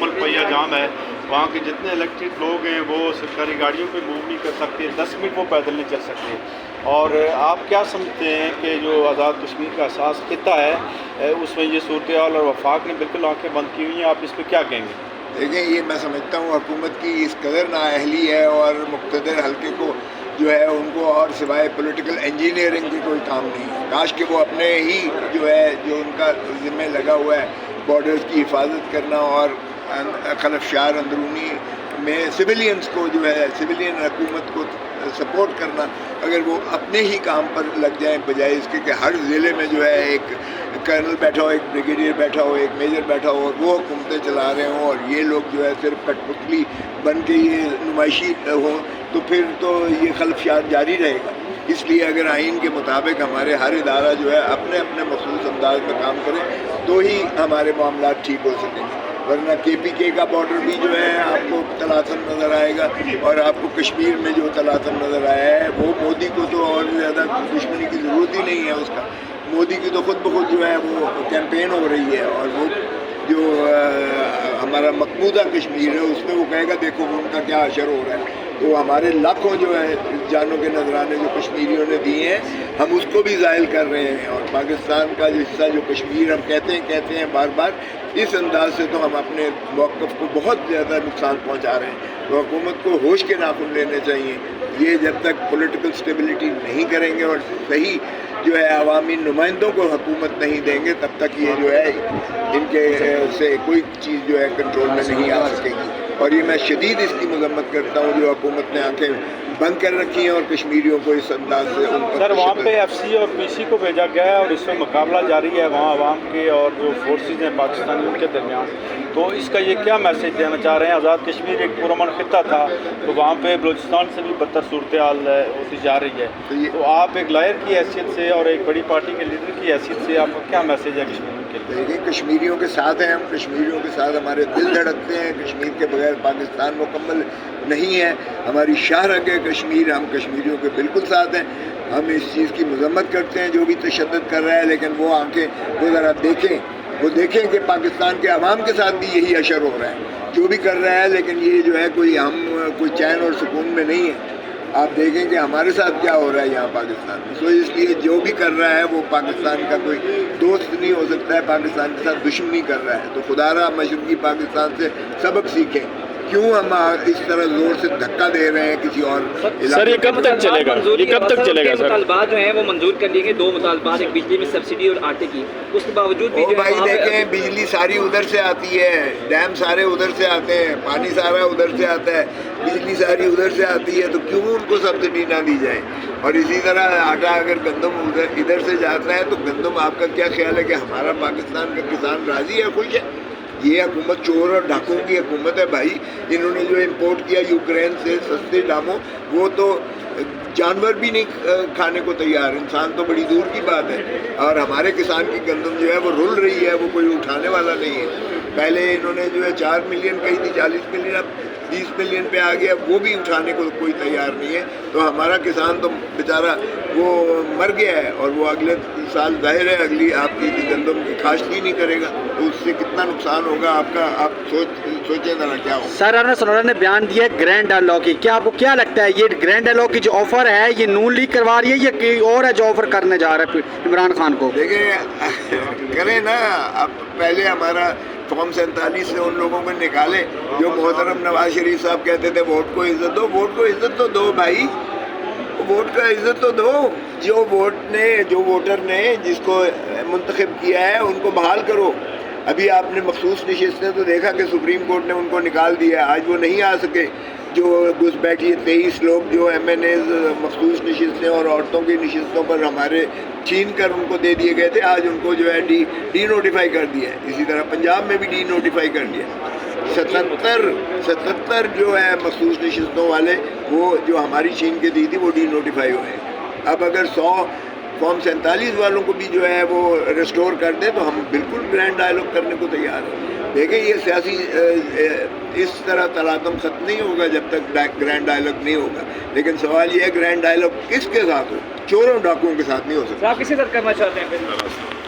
مکمل پہیہ جام ہے. وہاں کے جتنے الیکٹڈ لوگ ہیں وہ سرکاری گاڑیوں پہ موو نہیں کر سکتے, 10 منٹ وہ پیدل نہیں چل سکتے. اور آپ کیا سمجھتے ہیں کہ جو آزاد کشمیر کا احساس خطہ ہے اس میں یہ صورتحال اور وفاق نے بالکل آنکھیں بند کی ہوئی ہیں, آپ اس پہ کیا کہیں گے؟ دیکھیں, یہ میں سمجھتا ہوں حکومت کی اس قدر نااہلی ہے اور مقتدر حلقے کو جو ہے ان کو اور سوائے پولیٹیکل انجینئرنگ کی کوئی کام نہیں ہے. کاش کہ وہ اپنے ہی جو ہے جو ان کا ذمہ لگا ہوا ہے بارڈرز کی حفاظت کرنا اور خلفشار اندرونی میں سویلینز کو جو ہے سویلین حکومت کو سپورٹ کرنا, اگر وہ اپنے ہی کام پر لگ جائیں بجائے اس کے کہ ہر ضلع میں جو ہے ایک کرنل بیٹھا ہو, ایک بریگیڈیئر بیٹھا ہو, ایک میجر بیٹھا ہو اور وہ حکومتیں چلا رہے ہوں اور یہ لوگ جو ہے صرف کٹ پتلی بن کے یہ نمائشی ہوں, تو پھر تو یہ خلفشار جاری رہے گا. اس لیے اگر آئین کے مطابق ہمارے ہر ادارہ جو ہے اپنے اپنے مخصوص انداز میں کام کرے تو ہی ہمارے معاملات ٹھیک ہو سکیں گے. ورنہ KPK کا بارڈر بھی جو ہے آپ کو تلاطم نظر آئے گا, اور آپ کو کشمیر میں جو تلاطم نظر آیا ہے وہ مودی کو تو اور زیادہ دشمنی کی ضرورت ہی نہیں ہے. اس کا مودی کی تو خود بخود جو ہے وہ کیمپین ہو رہی ہے, اور وہ جو ہمارا مقبوضہ کشمیر ہے اس میں وہ کہے گا دیکھو ان کا کیا اثر ہو رہا ہے. تو ہمارے لاکھوں جو ہے جانوں کے نذرانے جو کشمیریوں نے دیے ہیں ہم اس کو بھی زائل کر رہے ہیں, اور پاکستان کا جو حصہ جو کشمیر ہم کہتے ہیں بار بار, اس انداز سے تو ہم اپنے موقف کو بہت زیادہ نقصان پہنچا رہے ہیں. تو حکومت کو ہوش کے ناخن لینے چاہیے. یہ جب تک پولیٹیکل سٹیبلٹی نہیں کریں گے اور صحیح جو ہے عوامی نمائندوں کو حکومت نہیں دیں گے تب تک یہ جو ہے ان کے سے کوئی چیز جو ہے کنٹرول میں نہیں آ سکے گی. اور یہ میں شدید اس کی مذمت کرتا ہوں جو حکومت نے آنکھیں بند کر رکھی ہیں اور کشمیریوں کو اس انداز سے ان پر. سر, وہاں پہ FC اور PC کو بھیجا گیا ہے اور اس میں مقابلہ جاری ہے وہاں عوام کے اور جو فورسز ہیں پاکستانیوں کے درمیان. تو اس کا یہ کیا میسیج دینا چاہ رہے ہیں؟ آزاد کشمیر ایک پرامن خطہ تھا, تو وہاں پہ بلوچستان سے بھی بدتر صورتحال ہوتی جا رہی ہے. تو آپ ایک لائر کی حیثیت سے اور ایک بڑی پارٹی کے لیڈر کی حیثیت سے آپ کا کیا میسیج ہے کشمیریوں کے لیے؟ دیکھیں, کشمیریوں کے ساتھ ہیں ہم, کشمیریوں کے ساتھ ہمارے دل دھڑکتے ہیں. کشمیر کے بغیر پاکستان مکمل نہیں ہے. ہماری شاہرگ ہے کشمیر, ہم کشمیریوں کے بالکل ساتھ ہیں. ہم اس چیز کی مذمت کرتے ہیں جو بھی تشدد کر رہا ہے, لیکن وہ آنکھیں وہ ذرا دیکھیں کہ پاکستان کے عوام کے ساتھ بھی یہی اشر ہو رہا ہے جو بھی کر رہا ہے. لیکن یہ جو ہے کوئی چین اور سکون میں نہیں ہے. آپ دیکھیں کہ ہمارے ساتھ کیا ہو رہا ہے یہاں پاکستان میں. تو اس لیے جو بھی کر رہا ہے وہ پاکستان کا کوئی دوست نہیں ہو سکتا ہے, پاکستان کے ساتھ دشمنی کر رہا ہے. تو خدا را مشرقی پاکستان سے سبق سیکھیں. کیوں ہم اس طرح زور سے دھکا دے رہے ہیں کسی اور سر, یہ کب تک چلے گا؟ یہ کب تک چلے گا سر؟ مطالبات جو ہیں وہ منظور کر لیے گئے, 2 مطالبات, ایک بجلی میں سبسڈی اور آٹے کی. اس کے باوجود بھی بھائی دیکھیں, بجلی ساری ادھر سے آتی ہے, ڈیم سارے ادھر سے آتے ہیں, پانی سارا ادھر سے آتا ہے, بجلی ساری ادھر سے آتی ہے, تو کیوں ان کو سبسڈی نہ دی جائے؟ اور اسی طرح آٹا اگر گندم ادھر سے جاتا ہے تو گندم آپ کا کیا خیال ہے کہ ہمارا پاکستان کا کسان راضی ہے, خوش ہے؟ یہ حکومت چور اور ڈاکوں کی حکومت ہے بھائی. انہوں نے جو امپورٹ کیا یوکرین سے سستے داموں, وہ تو جانور بھی نہیں کھانے کو تیار, انسان تو بڑی دور کی بات ہے. اور ہمارے کسان کی گندم جو ہے وہ رول رہی ہے, وہ کوئی اٹھانے والا نہیں ہے. پہلے انہوں نے جو ہے 4 ملین کہی تھی, 40 ملین, اب 30 ملین پہ آ گیا, وہ بھی اٹھانے کو کوئی تیار نہیں ہے. تو ہمارا کسان تو بیچارہ وہ مر گیا ہے, اور وہ اگلے سال ظاہر ہے اگلی آپ کی گندم کی کاشت ہی نہیں کرے گا, تو اس سے کتنا نقصان ہوگا آپ کا. آپ سوچیں ذرا کیا ہوگا. سر, ارنب سنوڈا نے بیان دیا ہے گرینڈ ڈائلاگ کی, کیا آپ کو کیا لگتا ہے یہ گرینڈ ڈائلاگ کی جو آفر ہے یہ نون لیگ کروا رہی ہے یا کوئی اور ہے جو آفر کرنے جا رہا ہے عمران خان کو؟ دیکھیں کریں نا, اب پہلے ہمارا فارم 47 سے ان لوگوں کو نکالے جو محترم نواز شریف صاحب کہتے تھے ووٹ کو عزت دو. ووٹ کو عزت تو دو بھائی, ووٹ کا عزت تو دو. جو ووٹر نے جس کو منتخب کیا ہے ان کو بحال کرو. ابھی آپ نے مخصوص نشستیں تو دیکھا کہ سپریم کورٹ نے ان کو نکال دیا, آج وہ نہیں آ سکے. جو گھس بیٹھی 23 لوگ جو MNAs مخصوص نشستیں اور عورتوں کی نشستوں پر ہمارے چھین کر ان کو دے دیے گئے تھے, آج ان کو جو ہے ڈی نوٹیفائی کر دیا ہے. اسی طرح پنجاب میں بھی ڈی نوٹیفائی کر دیا. 77 جو ہے مخصوص نشستوں والے وہ جو ہماری چھین کے دی تھی وہ ڈی نوٹیفائی ہوئے. اب اگر 100 فارم 47 والوں کو بھی جو ہے وہ ریسٹور کر دیں تو ہم بالکل گرینڈ ڈائلاگ کرنے کو تیار ہیں. دیکھیں یہ سیاسی اس طرح تلاطم ختم نہیں ہوگا جب تک گرینڈ ڈائلاگ نہیں ہوگا. لیکن سوال یہ ہے گرینڈ ڈائلاگ کس کے ساتھ ہو؟ چوروں ڈاکوؤں کے ساتھ نہیں ہو سکتا. آپ کسی طرح کرنا چاہتے ہیں پھر؟